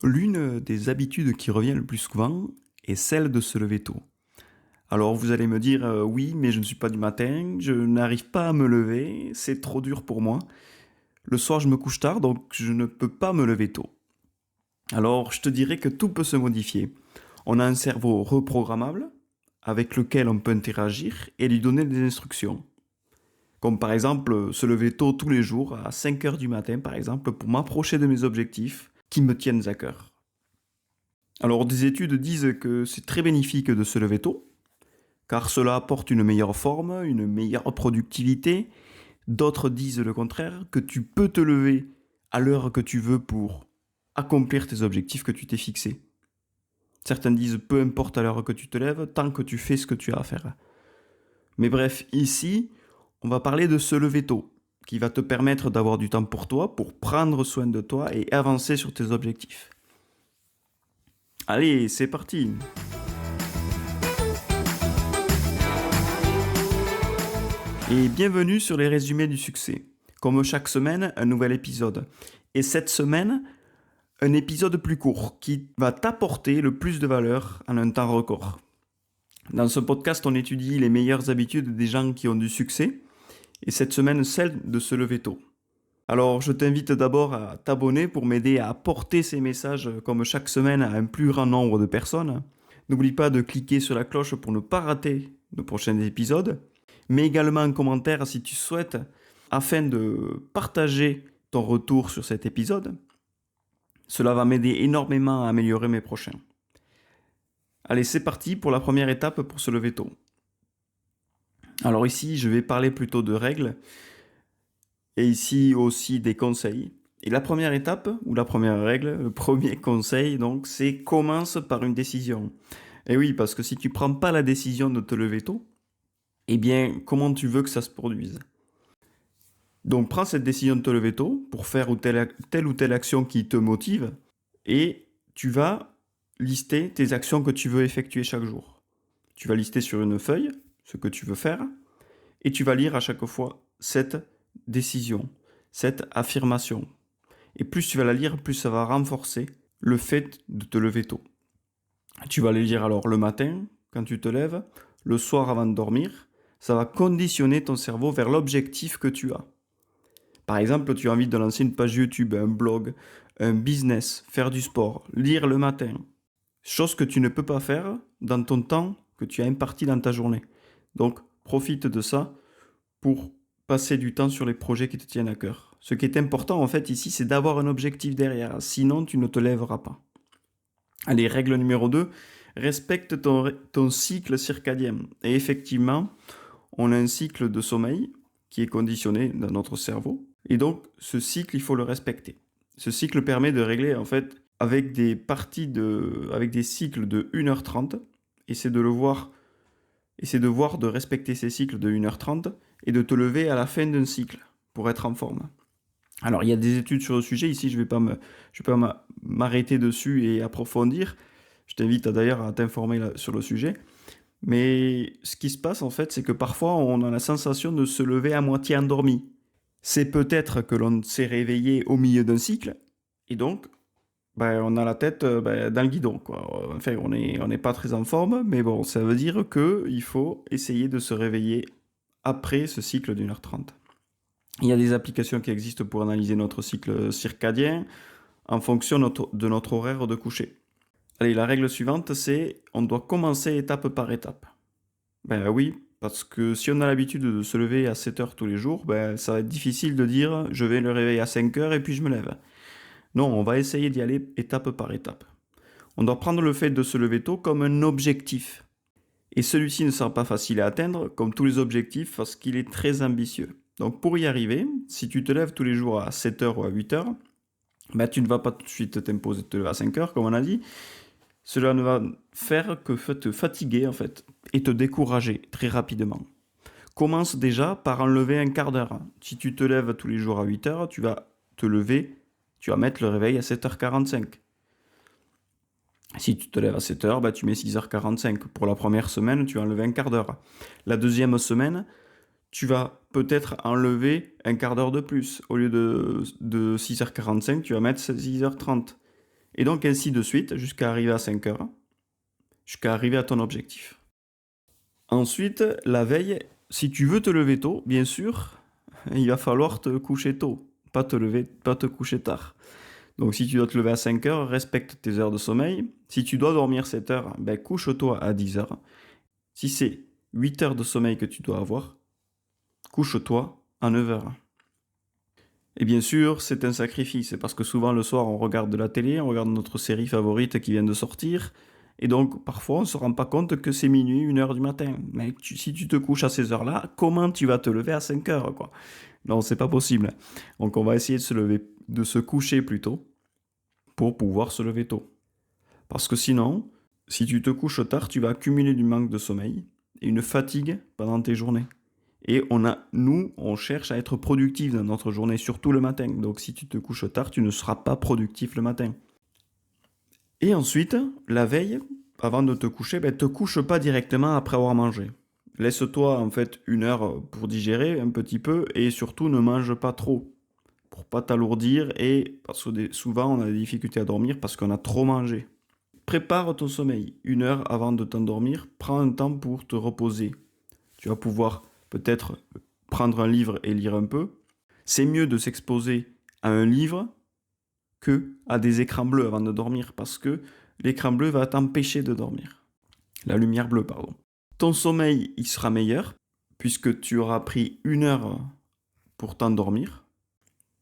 L'une des habitudes qui revient le plus souvent est celle de se lever tôt. Alors vous allez me dire, oui, mais je ne suis pas du matin, je n'arrive pas à me lever, c'est trop dur pour moi. Le soir, je me couche tard, donc je ne peux pas me lever tôt. Alors je te dirais que tout peut se modifier. On a un cerveau reprogrammable avec lequel on peut interagir et lui donner des instructions. Comme par exemple se lever tôt tous les jours à 5 heures du matin, par exemple, pour m'approcher de mes objectifs qui me tiennent à cœur. Alors des études disent que c'est très bénéfique de se lever tôt, car cela apporte une meilleure forme, une meilleure productivité. D'autres disent le contraire, que tu peux te lever à l'heure que tu veux pour accomplir tes objectifs que tu t'es fixés. Certains disent peu importe à l'heure que tu te lèves, tant que tu fais ce que tu as à faire. Mais bref, ici, on va parler de se lever tôt, qui va te permettre d'avoir du temps pour toi, pour prendre soin de toi et avancer sur tes objectifs. Allez, c'est parti! Et bienvenue sur les résumés du succès. Comme chaque semaine, un nouvel épisode. Et cette semaine, un épisode plus court qui va t'apporter le plus de valeur en un temps record. Dans ce podcast, on étudie les meilleures habitudes des gens qui ont du succès. Et cette semaine, celle de se lever tôt. Alors, je t'invite d'abord à t'abonner pour m'aider à apporter ces messages comme chaque semaine à un plus grand nombre de personnes. N'oublie pas de cliquer sur la cloche pour ne pas rater de prochains épisodes. Mais également un commentaire si tu souhaites, afin de partager ton retour sur cet épisode. Cela va m'aider énormément à améliorer mes prochains. Allez, c'est parti pour la première étape pour se lever tôt. Alors ici, je vais parler plutôt de règles, et ici aussi des conseils. Et la première étape, ou la première règle, le premier conseil, donc, c'est commence par une décision. Et oui, parce que si tu prends pas la décision de te lever tôt, eh bien, comment tu veux que ça se produise? Donc prends cette décision de te lever tôt pour faire telle ou telle action qui te motive et tu vas lister tes actions que tu veux effectuer chaque jour. Tu vas lister sur une feuille ce que tu veux faire et tu vas lire à chaque fois cette décision, cette affirmation. Et plus tu vas la lire, plus ça va renforcer le fait de te lever tôt. Tu vas les lire alors le matin, quand tu te lèves, le soir avant de dormir. Ça va conditionner ton cerveau vers l'objectif que tu as. Par exemple, tu as envie de lancer une page YouTube, un blog, un business, faire du sport, lire le matin. Chose que tu ne peux pas faire dans ton temps que tu as imparti dans ta journée. Donc, profite de ça pour passer du temps sur les projets qui te tiennent à cœur. Ce qui est important en fait ici, c'est d'avoir un objectif derrière. Sinon, tu ne te lèveras pas. Allez, règle numéro 2, respecte ton cycle circadien. Et effectivement, on a un cycle de sommeil qui est conditionné dans notre cerveau. Et donc, ce cycle, il faut le respecter. Ce cycle permet de régler, en fait, avec des avec des cycles de 1h30. Et c'est de de respecter ces cycles de 1h30 et de te lever à la fin d'un cycle pour être en forme. Alors, il y a des études sur le sujet. Ici, je vais pas m'arrêter dessus et approfondir. Je t'invite d'ailleurs à t'informer sur le sujet. Mais ce qui se passe en fait, c'est que parfois on a la sensation de se lever à moitié endormi. C'est peut-être que l'on s'est réveillé au milieu d'un cycle, et donc on a la tête dans le guidon, quoi. Enfin, on n'est pas très en forme, mais bon, ça veut dire qu'il faut essayer de se réveiller après ce cycle d'1h30. Il y a des applications qui existent pour analyser notre cycle circadien en fonction de notre horaire de coucher. Allez, la règle suivante, c'est on doit commencer étape par étape. Ben oui, parce que si on a l'habitude de se lever à 7 heures tous les jours, ça va être difficile de dire je vais le réveiller à 5 heures et puis je me lève. Non, on va essayer d'y aller étape par étape. On doit prendre le fait de se lever tôt comme un objectif. Et celui-ci ne sera pas facile à atteindre, comme tous les objectifs, parce qu'il est très ambitieux. Donc pour y arriver, si tu te lèves tous les jours à 7 heures ou à 8 heures, tu ne vas pas tout de suite t'imposer de te lever à 5 heures, comme on a dit. Cela ne va faire que te fatiguer en fait et te décourager très rapidement. Commence déjà par enlever un quart d'heure. Si tu te lèves tous les jours à 8 heures, tu vas te lever, tu vas mettre le réveil à 7h45. Si tu te lèves à 7 heures, tu mets 6h45. Pour la première semaine, tu vas enlever un quart d'heure. La deuxième semaine, tu vas peut-être enlever un quart d'heure de plus. Au lieu de 6h45, tu vas mettre 6h30. Et donc ainsi de suite jusqu'à arriver à 5 heures, jusqu'à arriver à ton objectif. Ensuite, la veille, si tu veux te lever tôt, bien sûr, il va falloir te coucher tôt, pas te coucher tard. Donc si tu dois te lever à 5 heures, respecte tes heures de sommeil. Si tu dois dormir 7 heures, ben couche-toi à 10 heures. Si c'est 8 heures de sommeil que tu dois avoir, couche-toi à 9 heures. Et bien sûr, c'est un sacrifice, c'est parce que souvent le soir on regarde de la télé, on regarde notre série favorite qui vient de sortir, et donc parfois on ne se rend pas compte que c'est minuit, 1 heure du matin. Mais si tu te couches à ces heures-là, comment tu vas te lever à 5 heures, quoi? Non, c'est pas possible. Donc on va essayer de se coucher plus tôt pour pouvoir se lever tôt. Parce que sinon, si tu te couches tard, tu vas accumuler du manque de sommeil et une fatigue pendant tes journées. Et on cherche à être productif dans notre journée, surtout le matin. Donc si tu te couches tard, tu ne seras pas productif le matin. Et ensuite, la veille, avant de te coucher, te couche pas directement après avoir mangé. Laisse-toi en fait 1 heure pour digérer un petit peu et surtout ne mange pas trop pour pas t'alourdir et parce que souvent on a des difficultés à dormir parce qu'on a trop mangé. Prépare ton sommeil 1 heure avant de t'endormir, prends un temps pour te reposer. Tu vas pouvoir peut-être prendre un livre et lire un peu. C'est mieux de s'exposer à un livre que à des écrans bleus avant de dormir parce que l'écran bleu va t'empêcher de dormir. La lumière bleue, pardon. Ton sommeil, il sera meilleur puisque tu auras pris 1 heure pour t'endormir.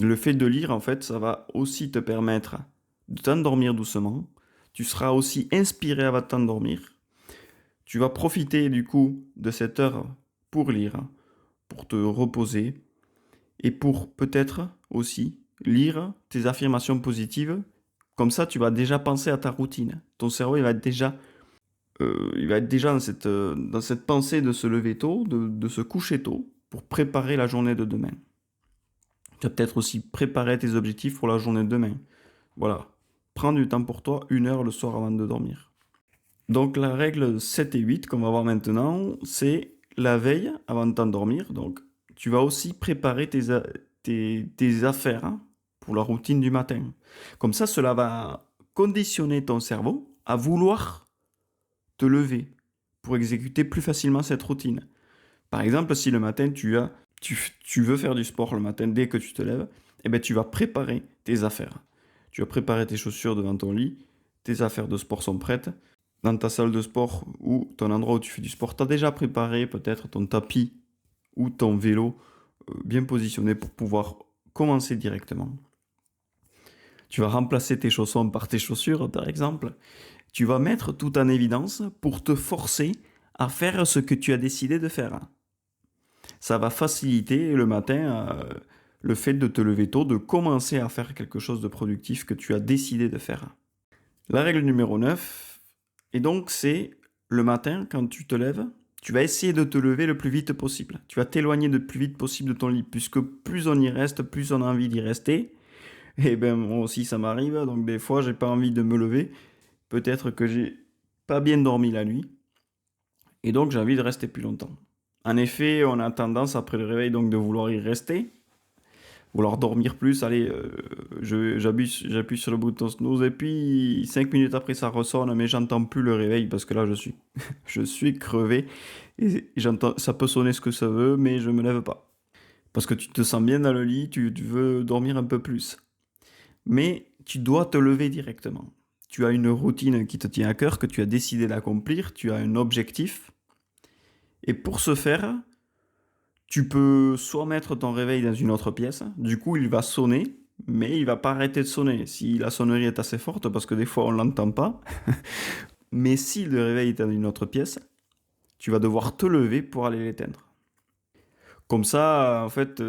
Le fait de lire, en fait, ça va aussi te permettre de t'endormir doucement. Tu seras aussi inspiré avant de t'endormir. Tu vas profiter du coup de cette heure pour lire, pour te reposer et pour peut-être aussi lire tes affirmations positives. Comme ça, tu vas déjà penser à ta routine. Ton cerveau, il va être déjà dans cette pensée de se lever tôt, de se coucher tôt, pour préparer la journée de demain. Tu vas peut-être aussi préparer tes objectifs pour la journée de demain. Voilà. Prends du temps pour toi, 1 heure le soir avant de dormir. Donc la règle 7 et 8 qu'on va voir maintenant, c'est la veille avant de t'endormir. Donc tu vas aussi préparer tes affaires pour la routine du matin. Comme ça, cela va conditionner ton cerveau à vouloir te lever pour exécuter plus facilement cette routine. Par exemple, si le matin tu veux faire du sport le matin dès que tu te lèves, tu vas préparer tes affaires. Tu vas préparer tes chaussures devant ton lit, tes affaires de sport sont prêtes. Dans ta salle de sport ou ton endroit où tu fais du sport, tu as déjà préparé peut-être ton tapis ou ton vélo bien positionné pour pouvoir commencer directement. Tu vas remplacer tes chaussons par tes chaussures, par exemple. Tu vas mettre tout en évidence pour te forcer à faire ce que tu as décidé de faire. Ça va faciliter le matin le fait de te lever tôt, de commencer à faire quelque chose de productif que tu as décidé de faire. La règle numéro 9, et donc c'est le matin quand tu te lèves, tu vas essayer de te lever le plus vite possible. Tu vas t'éloigner le plus vite possible de ton lit, puisque plus on y reste, plus on a envie d'y rester. Et moi aussi ça m'arrive, donc des fois j'ai pas envie de me lever. Peut-être que j'ai pas bien dormi la nuit, et donc j'ai envie de rester plus longtemps. En effet, on a tendance après le réveil donc de vouloir y rester, vouloir dormir plus. Allez, j'appuie sur le bouton snooze et puis 5 minutes après ça ressonne, mais j'entends plus le réveil parce que là je suis crevé et j'entends, ça peut sonner ce que ça veut, mais je me lève pas parce que tu te sens bien dans le lit, tu veux dormir un peu plus, mais tu dois te lever directement. Tu as une routine qui te tient à cœur, que tu as décidé d'accomplir, tu as un objectif. Et pour ce faire, tu peux soit mettre ton réveil dans une autre pièce, du coup il va sonner, mais il va pas arrêter de sonner si la sonnerie est assez forte, parce que des fois on l'entend pas. Mais si le réveil est dans une autre pièce, tu vas devoir te lever pour aller l'éteindre. Comme ça, en fait,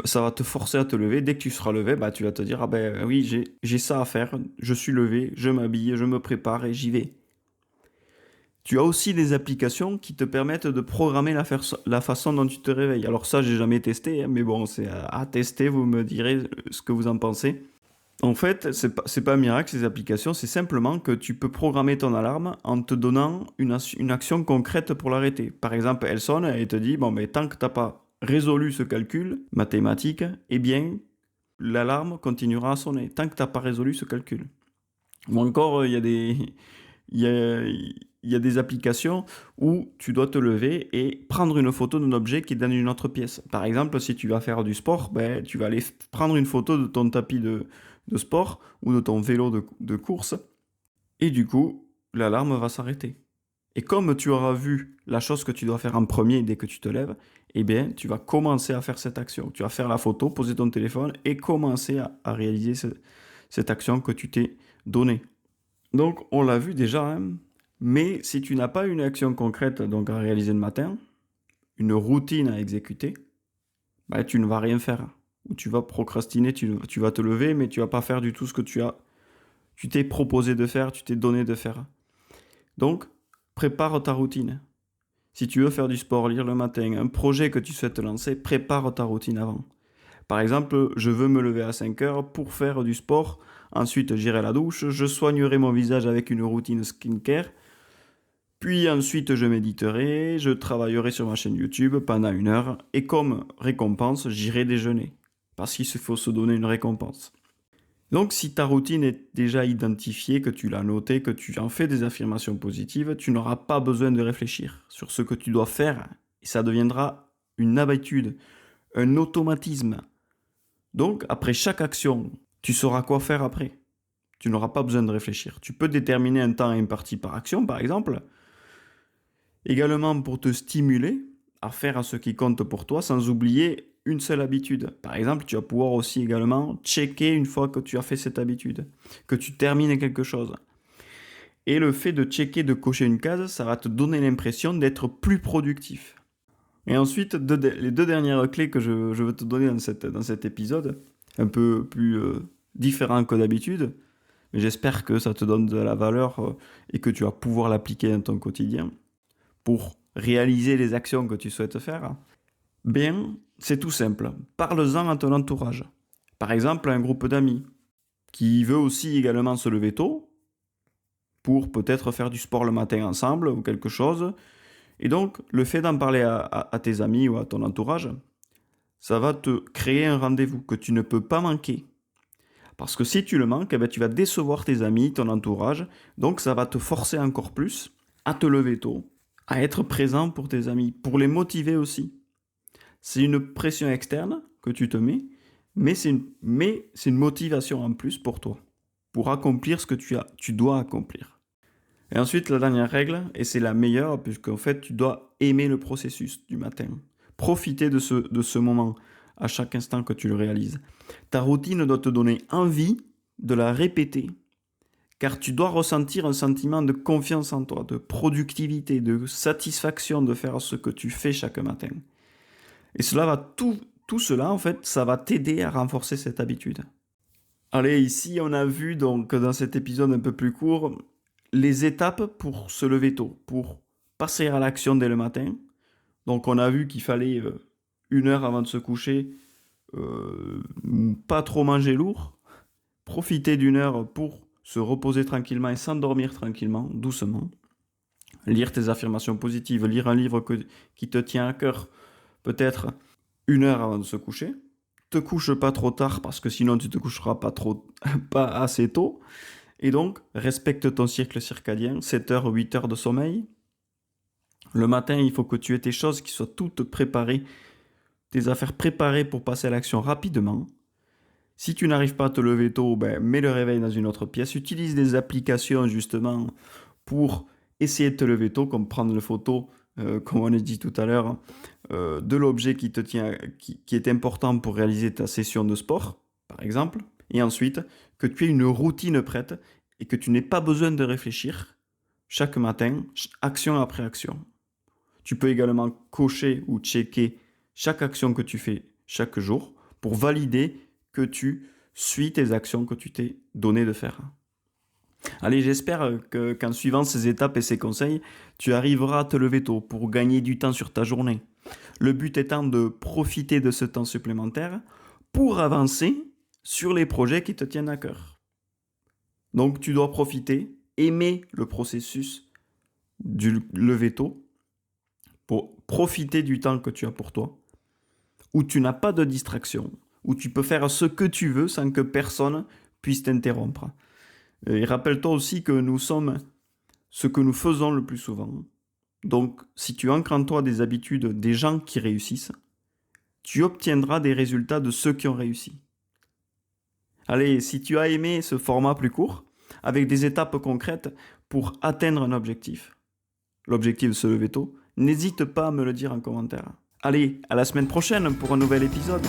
ça va te forcer à te lever. Dès que tu seras levé, tu vas te dire, ah ben oui, j'ai ça à faire, je suis levé, je m'habille, je me prépare et j'y vais. Tu as aussi des applications qui te permettent de programmer la façon dont tu te réveilles. Alors ça, j'ai jamais testé, mais bon, c'est à tester, vous me direz ce que vous en pensez. En fait, c'est pas un miracle, ces applications, c'est simplement que tu peux programmer ton alarme en te donnant une action concrète pour l'arrêter. Par exemple, elle sonne et te dit, bon, mais tant que tu n'as pas résolu ce calcul mathématique, eh bien, l'alarme continuera à sonner tant que tu n'as pas résolu ce calcul. Ou encore, il y a des applications où tu dois te lever et prendre une photo d'un objet qui est dans une autre pièce. Par exemple, si tu vas faire du sport, tu vas aller prendre une photo de ton tapis de sport ou de ton vélo de course et du coup, l'alarme va s'arrêter. Et comme tu auras vu la chose que tu dois faire en premier dès que tu te lèves, eh bien, tu vas commencer à faire cette action. Tu vas faire la photo, poser ton téléphone et commencer à réaliser cette action que tu t'es donnée. Donc, on l'a vu déjà, hein, mais si tu n'as pas une action concrète donc à réaliser le matin, une routine à exécuter, tu ne vas rien faire. Ou tu vas procrastiner, tu vas te lever, mais tu ne vas pas faire du tout ce que tu t'es proposé de faire, tu t'es donné de faire. Donc, prépare ta routine. Si tu veux faire du sport, lire le matin, un projet que tu souhaites lancer, prépare ta routine avant. Par exemple, je veux me lever à 5 heures pour faire du sport. Ensuite, j'irai à la douche, je soignerai mon visage avec une routine skincare. Puis ensuite, je méditerai, je travaillerai sur ma chaîne YouTube pendant 1 heure. Et comme récompense, j'irai déjeuner. Parce qu'il faut se donner une récompense. Donc, si ta routine est déjà identifiée, que tu l'as notée, que tu en fais des affirmations positives, tu n'auras pas besoin de réfléchir sur ce que tu dois faire. Et ça deviendra une habitude, un automatisme. Donc, après chaque action, tu sauras quoi faire après. Tu n'auras pas besoin de réfléchir. Tu peux déterminer un temps imparti par action, par exemple. Également pour te stimuler à faire ce qui compte pour toi sans oublier une seule habitude. Par exemple, tu vas pouvoir aussi également checker une fois que tu as fait cette habitude, que tu termines quelque chose. Et le fait de checker, de cocher une case, ça va te donner l'impression d'être plus productif. Et ensuite, les 2 dernières clés que je veux te donner dans cet épisode, un peu plus différent que d'habitude, mais j'espère que ça te donne de la valeur et que tu vas pouvoir l'appliquer dans ton quotidien pour réaliser les actions que tu souhaites faire. Bien, c'est tout simple. Parle-en à ton entourage. Par exemple, un groupe d'amis qui veut aussi également se lever tôt pour peut-être faire du sport le matin ensemble ou quelque chose. Et donc, le fait d'en parler à tes amis ou à ton entourage, ça va te créer un rendez-vous que tu ne peux pas manquer. Parce que si tu le manques, tu vas décevoir tes amis, ton entourage. Donc, ça va te forcer encore plus à te lever tôt, à être présent pour tes amis, pour les motiver aussi. C'est une pression externe que tu te mets, mais c'est une motivation en plus pour toi, pour accomplir ce que tu dois accomplir. Et ensuite, la dernière règle, et c'est la meilleure, puisqu'en fait, tu dois aimer le processus du matin. Profiter de ce moment à chaque instant que tu le réalises. Ta routine doit te donner envie de la répéter, car tu dois ressentir un sentiment de confiance en toi, de productivité, de satisfaction de faire ce que tu fais chaque matin. Et tout cela, en fait, ça va t'aider à renforcer cette habitude. Allez, ici, on a vu donc dans cet épisode un peu plus court les étapes pour se lever tôt, pour passer à l'action dès le matin. Donc, on a vu qu'il fallait 1 heure avant de se coucher, pas trop manger lourd, profiter d'1 heure pour se reposer tranquillement et s'endormir tranquillement, doucement. Lire tes affirmations positives, lire un livre qui te tient à cœur, peut-être 1 heure avant de se coucher. Te couche pas trop tard parce que sinon tu te coucheras pas assez tôt. Et donc, respecte ton cycle circadien, 7 heures, 8 heures de sommeil. Le matin, il faut que tu aies tes choses qui soient toutes préparées, tes affaires préparées pour passer à l'action rapidement. Si tu n'arrives pas à te lever tôt, mets le réveil dans une autre pièce. Utilise des applications justement pour essayer de te lever tôt, comme prendre une photo, comme on a dit tout à l'heure, de l'objet qui te tient, qui est important pour réaliser ta session de sport, par exemple. Et ensuite, que tu aies une routine prête et que tu n'aies pas besoin de réfléchir chaque matin, action après action. Tu peux également cocher ou checker chaque action que tu fais chaque jour pour valider que tu suis tes actions que tu t'es donné de faire. Allez, j'espère qu'en suivant ces étapes et ces conseils, tu arriveras à te lever tôt pour gagner du temps sur ta journée. Le but étant de profiter de ce temps supplémentaire pour avancer sur les projets qui te tiennent à cœur. Donc tu dois profiter, aimer le processus du lever tôt pour profiter du temps que tu as pour toi, où tu n'as pas de distraction, où tu peux faire ce que tu veux sans que personne puisse t'interrompre. Et rappelle-toi aussi que nous sommes ce que nous faisons le plus souvent. Donc, si tu ancres en toi des habitudes des gens qui réussissent, tu obtiendras des résultats de ceux qui ont réussi. Allez, si tu as aimé ce format plus court, avec des étapes concrètes pour atteindre un objectif, l'objectif de se lever tôt, n'hésite pas à me le dire en commentaire. Allez, à la semaine prochaine pour un nouvel épisode.